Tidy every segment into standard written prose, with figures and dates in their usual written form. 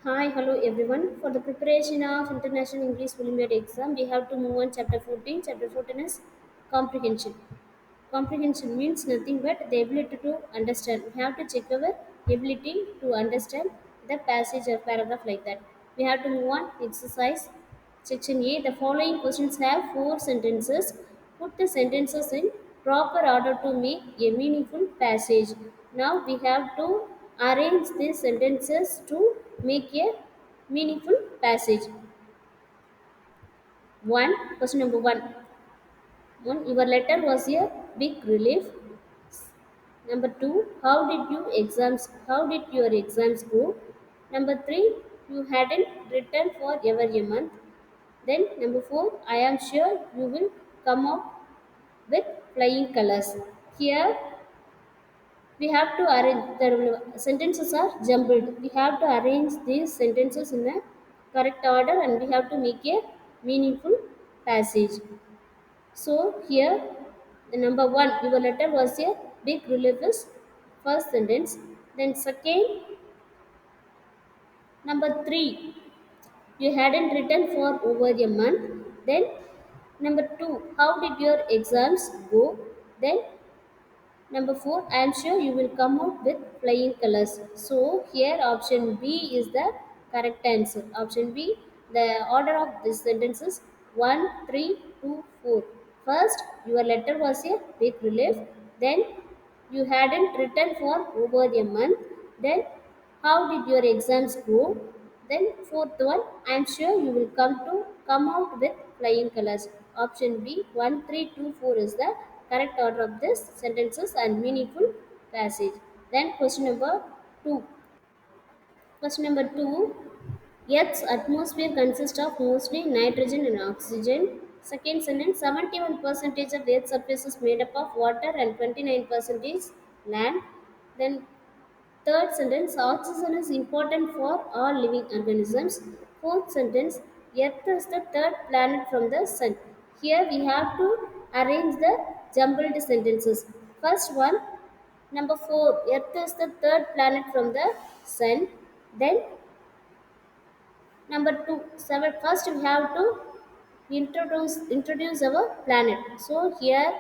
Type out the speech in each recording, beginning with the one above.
Hi, hello everyone. For the preparation of International English Olympiad exam, we have to move on chapter 14. Chapter 14 is comprehension. Comprehension means nothing but the ability to understand. We have to check our ability to understand the passage or paragraph like that. We have to move on exercise. Section A. The following questions have four sentences. Put the sentences in proper order to make a meaningful passage. Now we have to arrange these sentences to make a meaningful passage. One. Question number one. One. Your letter was a big relief. Number two, how did your exams go? Number three, you hadn't written for ever a month. Then number four, I am sure you will come out with flying colors. Here we have to arrange the sentences are jumbled. We have to arrange these sentences in a correct order and we have to make a meaningful passage. So here, the number one, your letter was a big relief is first sentence. Then second, number three, you hadn't written for over a month. Then number two, how did your exams go? Then number four, I am sure you will come out with flying colors. So here option B is the correct answer. Option B, the order of this sentence is 1, 3, 2, 4. First, your letter was a big relief. Then you hadn't written for over a month. Then how did your exams go? Then fourth one, I am sure you will come out with flying colors. Option B 1, 3, 2, 4 is the correct order of this sentences and meaningful passage. Then question number two. Question number two. Earth's atmosphere consists of mostly nitrogen and oxygen. Second sentence 71% of Earth's surface is made up of water and 29% is land. Then third sentence, oxygen is important for all living organisms. Fourth sentence, Earth is the third planet from the sun. Here we have to arrange the jumbled sentences. First one, number four, Earth is the third planet from the sun. Then number two, seven. First we have to introduce our planet. So here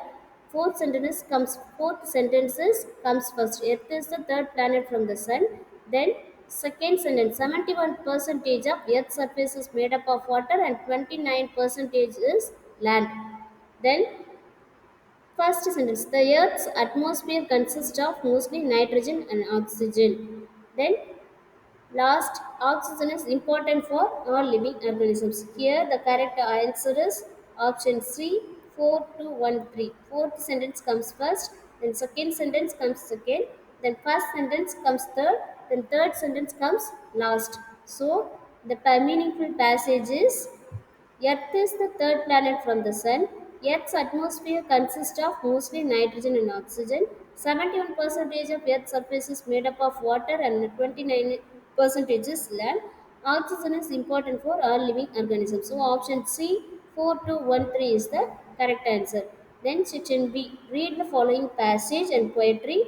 fourth sentences comes first. Earth is the third planet from the sun. Then second sentence 71 percentage of Earth's surface is made up of water and 29 percentage is land. Then first sentence the Earth's atmosphere consists of mostly nitrogen and oxygen. Then last, oxygen is important for all living organisms. Here, the correct answer is option C 4213. Fourth sentence comes first, then second sentence comes second, then first sentence comes third, then third sentence comes last. So, the meaningful passage is Earth is the third planet from the Sun. Earth's atmosphere consists of mostly nitrogen and oxygen. 71% of Earth's surface is made up of water and 29% is land. Oxygen is important for all living organisms. So option C 4213 is the correct answer. Then section B. Read the following passage and poetry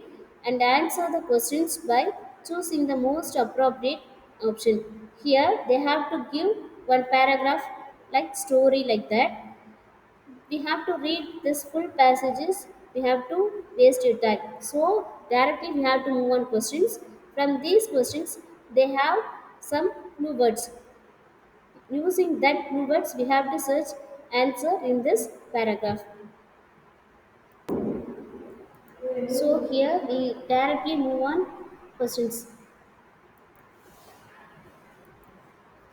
and answer the questions by choosing the most appropriate option. Here they have to give one paragraph like story like that. We have to read this full passages. We have to waste your time. So directly we have to move on questions. From these questions, they have some new words. Using that new words, we have to search answer in this paragraph. So here we directly move on questions.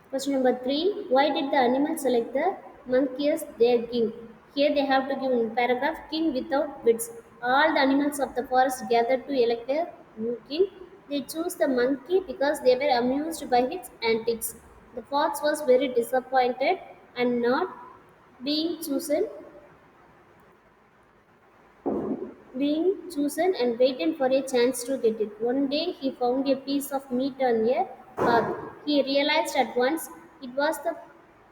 Question number three. Why did the animal select the monkey as their king? Here they have to give in paragraph king without bits. All the animals of the forest gathered to elect a new king. They chose the monkey because they were amused by its antics. The fox was very disappointed and not being chosen being chosen and waited for a chance to get it. One day he found a piece of meat on a path. He realized at once it was the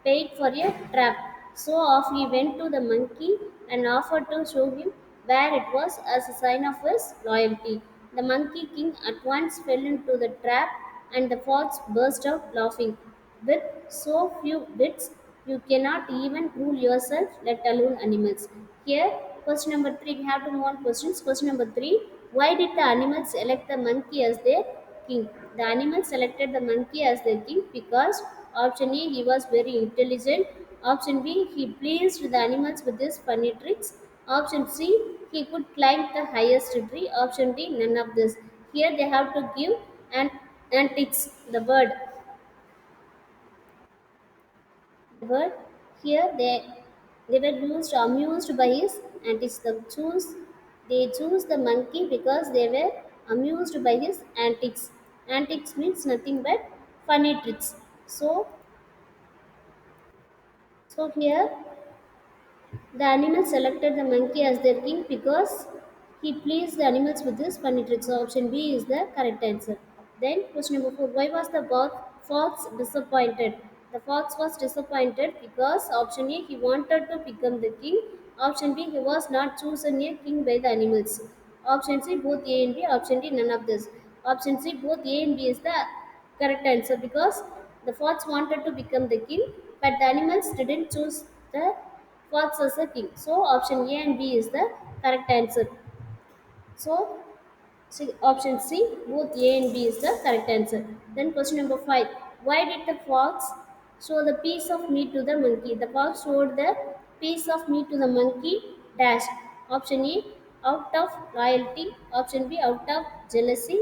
bait for a trap. So off he went to the monkey and offered to show him where it was as a sign of his loyalty. The monkey king at once fell into the trap and the fox burst out laughing. With so few wits, you cannot even rule yourself, let alone animals. Here, question number 3, we have to move on questions. Question number 3, why did the animals select the monkey as their king? The animals selected the monkey as their king because option A, he was very intelligent. Option B, he pleased the animals with his funny tricks. Option C, he could climb the highest tree. Option D, none of this. Here they have to give an antics, the word. Here they were used amused by his antics. They choose the monkey because they were amused by his antics. Antics means nothing but funny tricks. So here the animals selected the monkey as their king because he pleased the animals with his funny tricks. So option B is the correct answer. Then question number 4. Why was the fox disappointed? The fox was disappointed because option A, he wanted to become the king. Option B, he was not chosen a king by the animals. Option C, both A and B. Option D, none of this. Option C, both A and B is the correct answer because the fox wanted to become the king, but the animals didn't choose the fox as a king. So option A and B is the correct answer. So option C, both A and B is the correct answer. Then question number 5. Why did the fox show the piece of meat to the monkey? The fox showed the piece of meat to the monkey dash. Option A, out of loyalty. Option B, out of jealousy.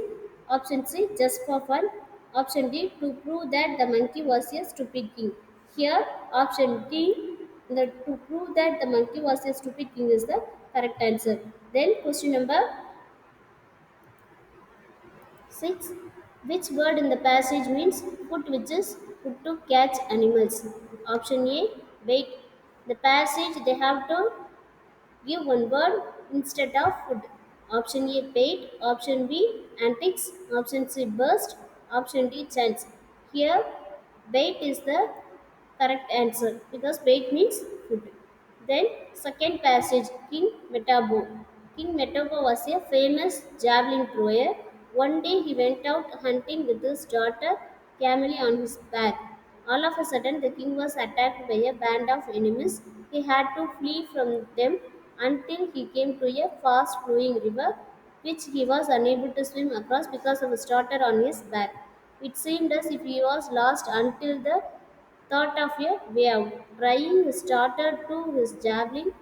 Option C, just for fun. Option D, to prove that the monkey was a stupid king. Here, option D, to prove that the monkey was a stupid king is the correct answer. Then question number 6. Which word in the passage means foot, which is put to catch animals? Option A, bait. The passage they have to give one word instead of food. Option A, bait. Option B, antics. Option C, burst. Option D, chance. Here, bait is the correct answer because bait means food. Then, second passage, King Metabo. King Metabo was a famous javelin thrower. One day he went out hunting with his daughter Camille on his back. All of a sudden, the king was attacked by a band of enemies. He had to flee from them until he came to a fast flowing river, which he was unable to swim across because of his daughter on his back. It seemed as if he was lost until the thought of a way out. Tying his starter to his javelin,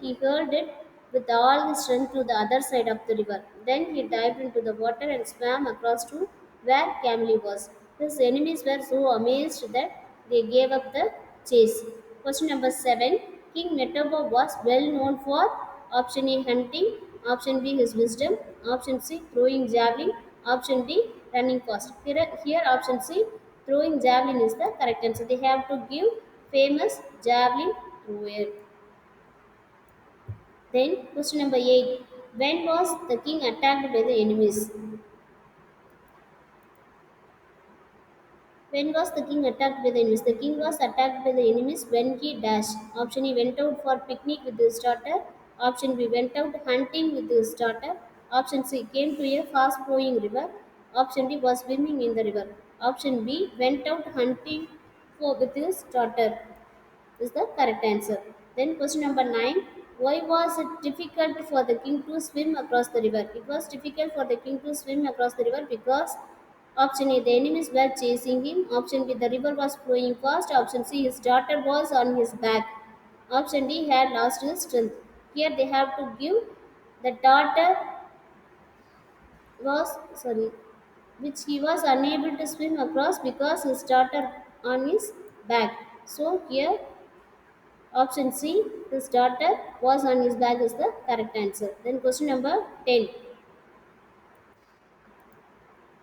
he hurled it with all his strength to the other side of the river. Then he dived into the water and swam across to where Camille was. His enemies were so amazed that they gave up the chase. Question number 7. King Netobo was well known for option A hunting, option B his wisdom, option C throwing javelin, option D running fast. Here option C throwing javelin is the correct answer. They have to give famous javelin thrower. Then question number 8. When was the king attacked by the enemies? When was the king attacked by the enemies? The king was attacked by the enemies when he dashed. Option E went out for picnic with his daughter. Option B went out hunting with his daughter. Option C came to a fast flowing river. Option D was swimming in the river. Option B went out hunting with his daughter is the correct answer. Then question number 9. Why was it difficult for the king to swim across the river? It was difficult for the king to swim across the river because option A, the enemies were chasing him. Option B, the river was flowing fast. Option C, his daughter was on his back. Option D, he had lost his strength. Here they have to give the daughter which he was unable to swim across because his daughter on his back. So here option C, his daughter was on his back is the correct answer. Then question number 10.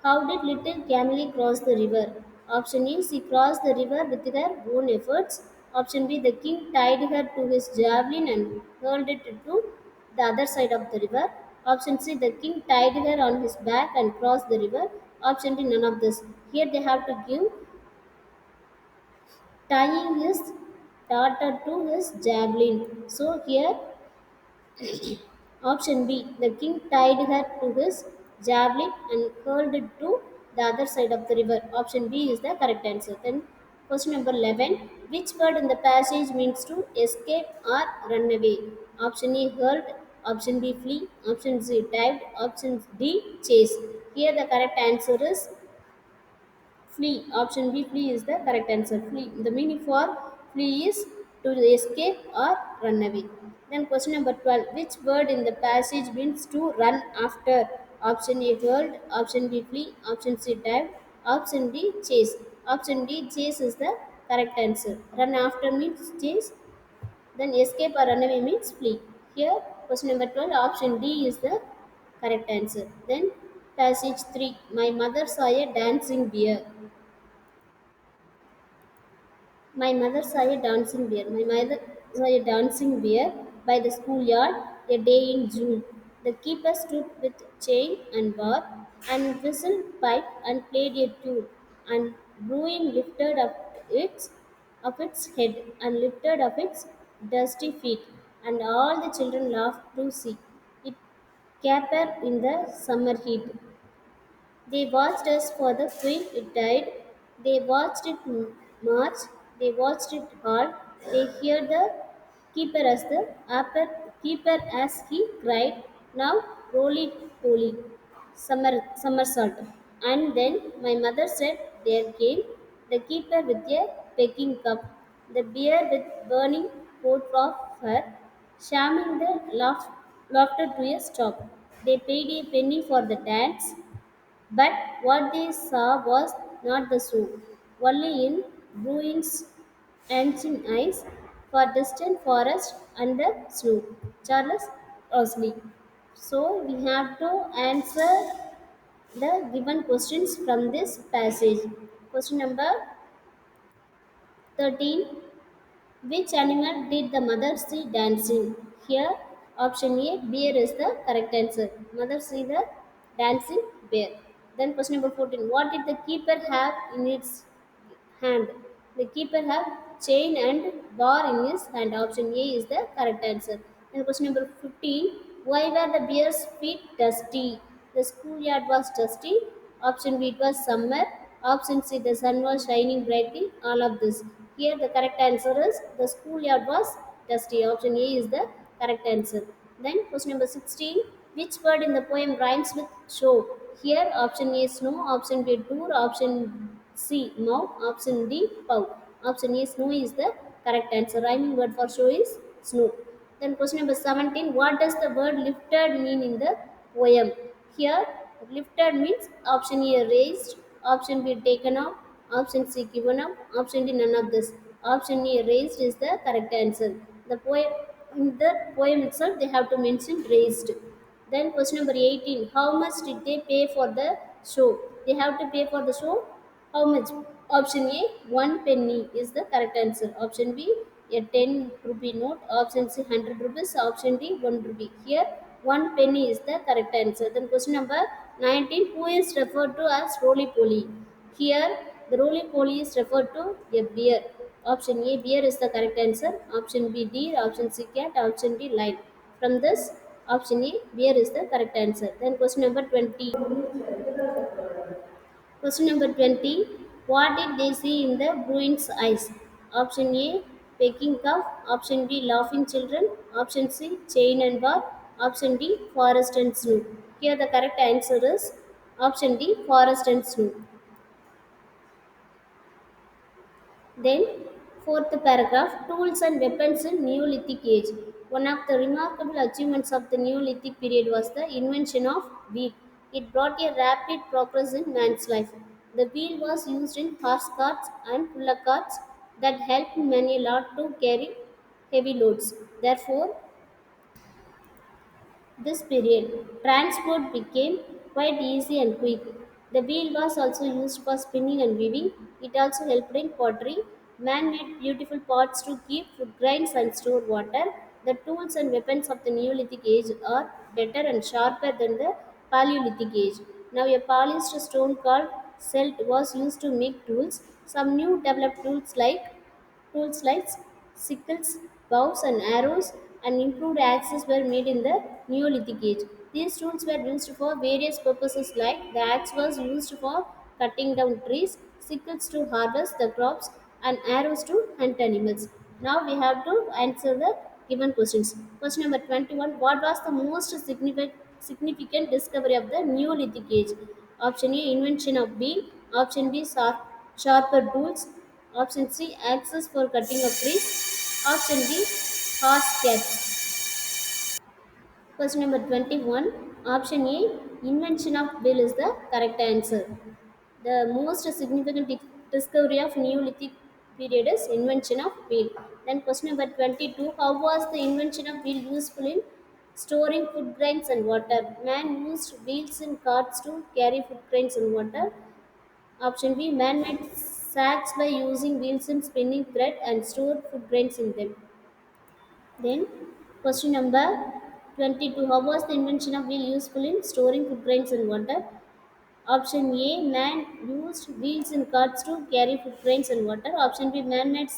How did little Camille cross the river? Option A, she crossed the river with her own efforts. Option B, the king tied her to his javelin and hurled it to the other side of the river. Option C, the king tied her on his back and crossed the river. Option D, none of this. Here they have to give tying his daughter to his javelin. So here option B, the king tied her to his javelin and hurled it to the other side of the river. Option B is the correct answer. Then question number 11. Which word in the passage means to escape or run away? Option A hurled, option B flee, option C dived, option D chase. Here the correct answer is flee. Option B, flee is the correct answer. Flee. The meaning for flee is to escape or run away. Then question number 12. Which word in the passage means to run after? Option A, hurled. Option B, flee. Option C, dive. Option D, chase. Option D, chase is the correct answer. Run after means chase. Then escape or run away means flee. Here, question number 12. Option D is the correct answer. Then passage 3. My mother saw a dancing bear. My mother saw a dancing bear. My mother saw a dancing bear by the schoolyard a day in June. The keeper stood with chain and bar and whistled pipe and played a tune. And Bruin lifted up its head and lifted up its dusty feet, and all the children laughed to see it caper in the summer heat. They watched us for the queen it died. They watched it march. They watched it halt. They heard the keeper as he cried, "Now roly poly, somersault." And then my mother said, "There came the keeper with a pecking cup, the beer with burning coat of fur, shamming the laughter to a stop. They paid a penny for the dance, but what they saw was not the zoo, only in ruins, ancient ice, for distant forest and the snow." Charles Osley. So we have to answer the given questions from this passage. Question number 13. Which animal did the mother see dancing? Here, option A, bear is the correct answer. Mother see the dancing bear. Then question number 14. What did the keeper have in its hand? The keeper have chain and bar in his hand. Option A is the correct answer. Then question number 15. Why were the bear's feet dusty? The schoolyard was dusty. Option B, it was summer. Option C, the sun was shining brightly. All of this. Here the correct answer is the schoolyard was dusty. Option A is the correct answer. Then question number 16. Which word in the poem rhymes with show? Here option A snow, option B tour, option C mouth, option D pow. Option A snow is the correct answer. Rhyming word for show is snow. Then question number 17. What does the word lifted mean in the poem? Here lifted means option A raised, option B taken out, option C given up, option D none of this. Option A raised is the correct answer. The poem in the poem itself they have to mention raised. Then question number 18. How much did they pay for the show? They have to pay for the show. How much? Option A, 1 penny is the correct answer. Option B, a 10 rupee note. Option C, 100 rupees. Option D, 1 rupee. Here, 1 penny is the correct answer. Then question number 19. Who is referred to as roly poly? Here, the roly poly is referred to a bear. Option A, bear is the correct answer. Option B, deer. Option C, cat. Option D, lion. From this, option A, bear is the correct answer. Then question number 20. Question number 20. What did they see in the bruin's eyes? Option A, peking cow. Option B, laughing children. Option C, chain and bar. Option D, forest and snow. Here the correct answer is option D, forest and snow. Then, fourth paragraph, tools and weapons in Neolithic age. One of the remarkable achievements of the Neolithic period was the invention of wheel. It brought a rapid progress in man's life. The wheel was used in horse carts and puller carts that helped men a lot to carry heavy loads. Therefore, this period, transport became quite easy and quick. The wheel was also used for spinning and weaving. It also helped in pottery. Man made beautiful pots to keep food grains and store water. The tools and weapons of the Neolithic age are better and sharper than the Paleolithic age. Now, a polished stone called celt was used to make tools. Some new developed tools like sickles, bows, and arrows, and improved axes were made in the Neolithic age. These tools were used for various purposes like the axe was used for cutting down trees, sickles to harvest the crops, and arrows to hunt animals. Now we have to answer the given questions. Question number 21. What was the most significant discovery of the Neolithic age? Option A, invention of wheel. Option B, sharper tools. Option C, axes for cutting of trees. Option D, horse cats. Question number 21. Option A, invention of wheel is the correct answer. The most significant discovery of Neolithic period is invention of wheel. Then question number 22. How was the invention of wheel useful in storing food grains and water? Man used wheels in carts to carry food grains and water. Option B, man made sacks by using wheels in spinning thread and stored food grains in them. Then, question number 22. How was the invention of wheel useful in storing food grains and water? Option A. Man used wheels in carts to carry food grains and water. Option B. Man made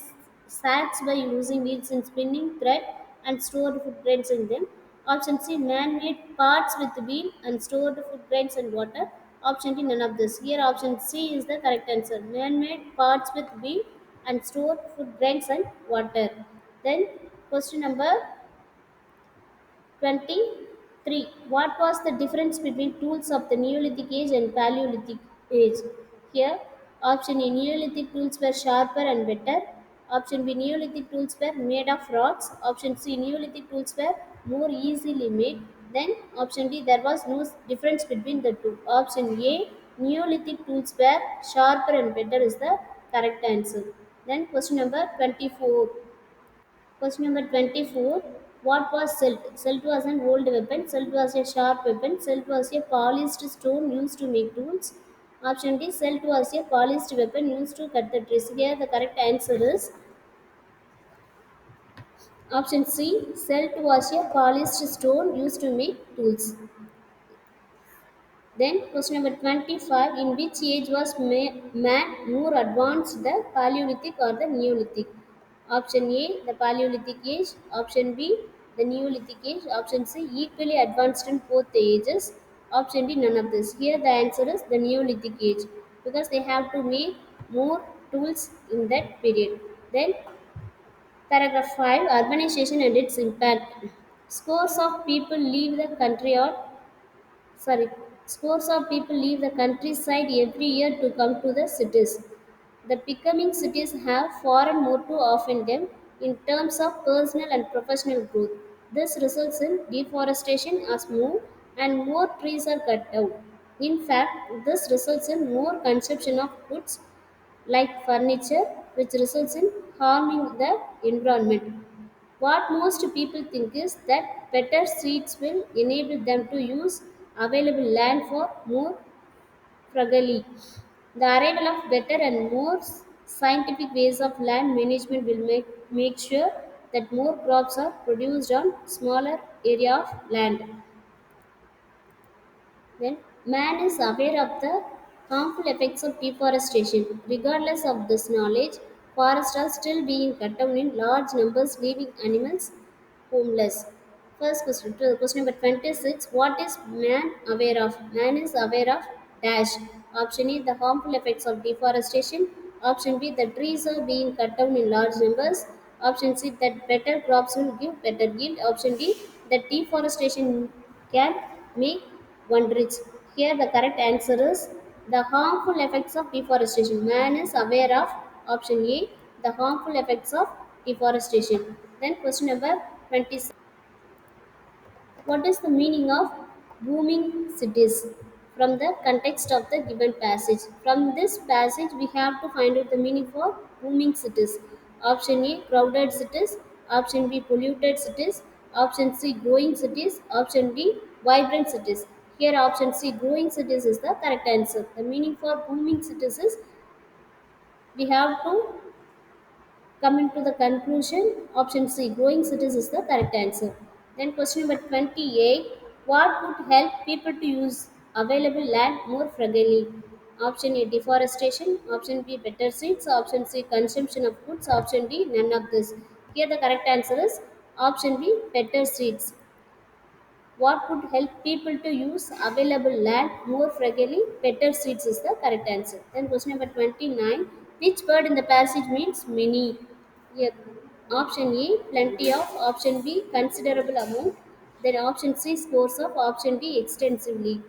sacks by using wheels in spinning thread and stored food grains in them. Option C. Man made parts with wheel and stored food grains and water. Option D. None of this. Here, option C is the correct answer. Man made parts with wheel and stored food grains and water. Then, question number 23. What was the difference between tools of the Neolithic age and Paleolithic age? Here, option A, Neolithic tools were sharper and better. Option B, Neolithic tools were made of rocks. Option C, Neolithic tools were more easily made. Then, option D, there was no difference between the two. Option A, Neolithic tools were sharper and better is the correct answer. Then, question number 24. Question number 24. What was silt? Silt was an old weapon. Silt was a sharp weapon. Silt was a polished stone used to make tools. Option D. Silt was a polished weapon used to cut the trees. Here the correct answer is option C. Silt was a polished stone used to make tools. Then question number 25. In which age was man more advanced, the Paleolithic or the Neolithic? Option A, the Paleolithic age. Option B, the Neolithic age. Option C, equally advanced in both the ages. Option D, none of this. Here the answer is the Neolithic age because they have to make more tools in that period. Then paragraph 5, urbanization and its impact. Scores of people leave the country or sorry, scores of people leave the countryside every year to come to the cities. The becoming cities have far and more to offer them in terms of personal and professional growth. This results in deforestation as more and more trees are cut down. In fact, this results in more consumption of goods like furniture, which results in harming the environment. What most people think is that better streets will enable them to use available land for more frugally. The arrival of better and more scientific ways of land management will make sure that more crops are produced on smaller area of land. Then, man is aware of the harmful effects of deforestation. Regardless of this knowledge, forests are still being cut down in large numbers, leaving animals homeless. First question, question number 26. What is man aware of? Man is aware of dash. Option A, the harmful effects of deforestation. Option B, the trees are being cut down in large numbers. Option C, that better crops will give better yield. Option D, that deforestation can make one rich. Here the correct answer is the harmful effects of deforestation. Man is aware of option A, the harmful effects of deforestation. Then question number 27. What is the meaning of booming cities? From the context of the given passage. From this passage, we have to find out the meaning for booming cities. Option A, crowded cities. Option B, polluted cities. Option C, growing cities. Option D, vibrant cities. Here, option C, growing cities is the correct answer. The meaning for booming cities is we have to coming to the conclusion, option C, growing cities is the correct answer. Then question number 28, what would help people to use available land more frugally? Option A, deforestation. Option B, better seeds. Option C, consumption of goods. Option D, none of this. Here the correct answer is option B, better seeds. What would help people to use available land more freely? Better seeds is the correct answer. Then question number 29. Which word in the passage means many? Yeah. Option A, plenty of. Option B, considerable amount. Then option C, scores of. Option D, extensively.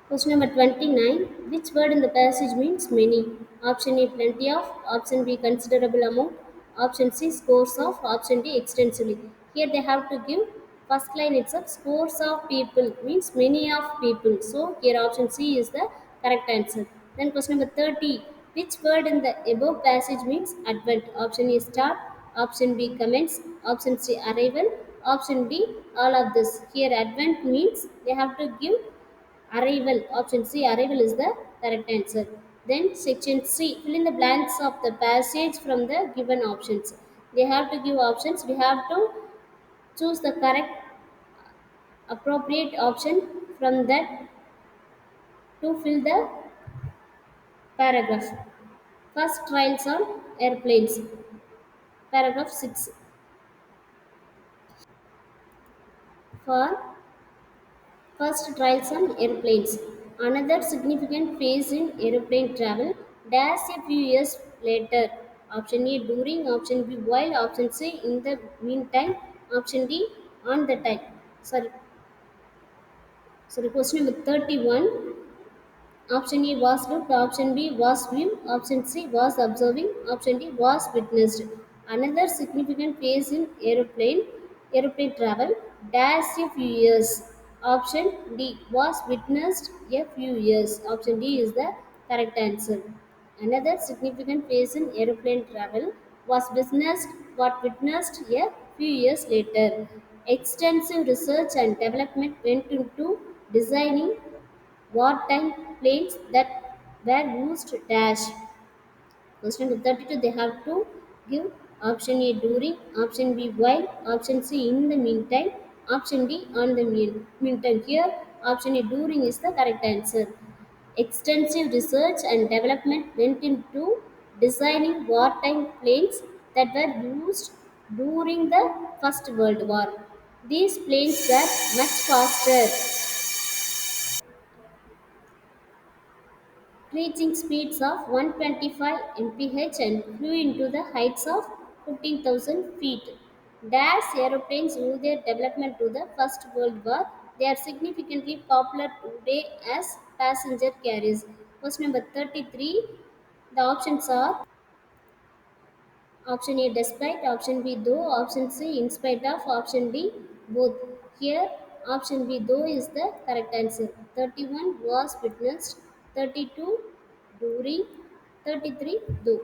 Question number 29. Which word in the passage means many? Option A, plenty of. Option B, considerable amount. Option C, scores of. Option D, extensively. Here they have to give first line itself scores of people means many of people. So here option C is the correct answer. Then question number 30. Which word in the above passage means advent? Option A, start. Option B, commence. Option C, arrival. Option D, all of this. Here advent means they have to give arrival. Option C, arrival is the correct answer. Then section C, fill in the blanks of the passage from the given options. They have to give options. We have to choose the correct appropriate option from that to fill the paragraph. First trials on airplanes. Paragraph 6. For first trials on airplanes. Another significant phase in aeroplane travel. Dash a few years later. Option A during, option B while, option C in the meantime, option D on the time. Sorry, question number 31. Option A was looked, option B was viewed, option C was observing, option D was witnessed. Another significant phase in aeroplane travel, dash a few years. Option D was witnessed a few years. Option D is the correct answer. Another significant phase in aeroplane travel was witnessed a few years later. Extensive research and development went into designing wartime planes that were used dash. Question to 32 they have to give option A during, option B while, option C in the meantime, option D on the meantime. Here option A during is the correct answer. Extensive research and development went into designing wartime planes that were used during the First World War. These planes were much faster, reaching speeds of 125 mph and flew into the heights of 15,000 feet. Dash aeroplanes owed their development to the First World War. They are significantly popular today as passenger carriers. Question number 33. The options are option A despite, option B though, option C in spite of, option D both. Here option B though is the correct answer. 31 was witnessed, 32 during, 33 though.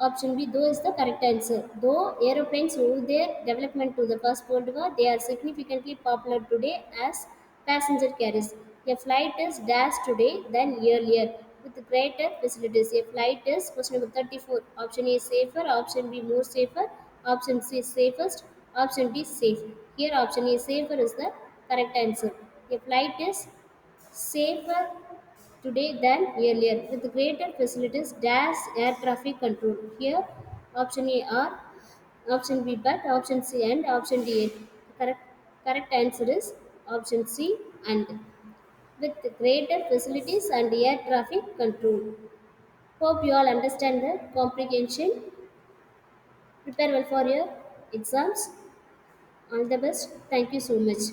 Option B though is the correct answer. Though aeroplanes owe their development to the First World War, they are significantly popular today as passenger carriers. A flight is dash today than earlier with greater facilities. A flight is question number 34. Option A safer, option B more safer, option C safest, option D safe. Here option A safer is the correct answer. A flight is safer today than earlier with greater facilities dash air traffic control. Here option A are, option B but, option C and, option D. Correct, correct answer is option C and with greater facilities and air traffic control. Hope you all understand the comprehension. Prepare well for your exams. All the best. Thank you so much.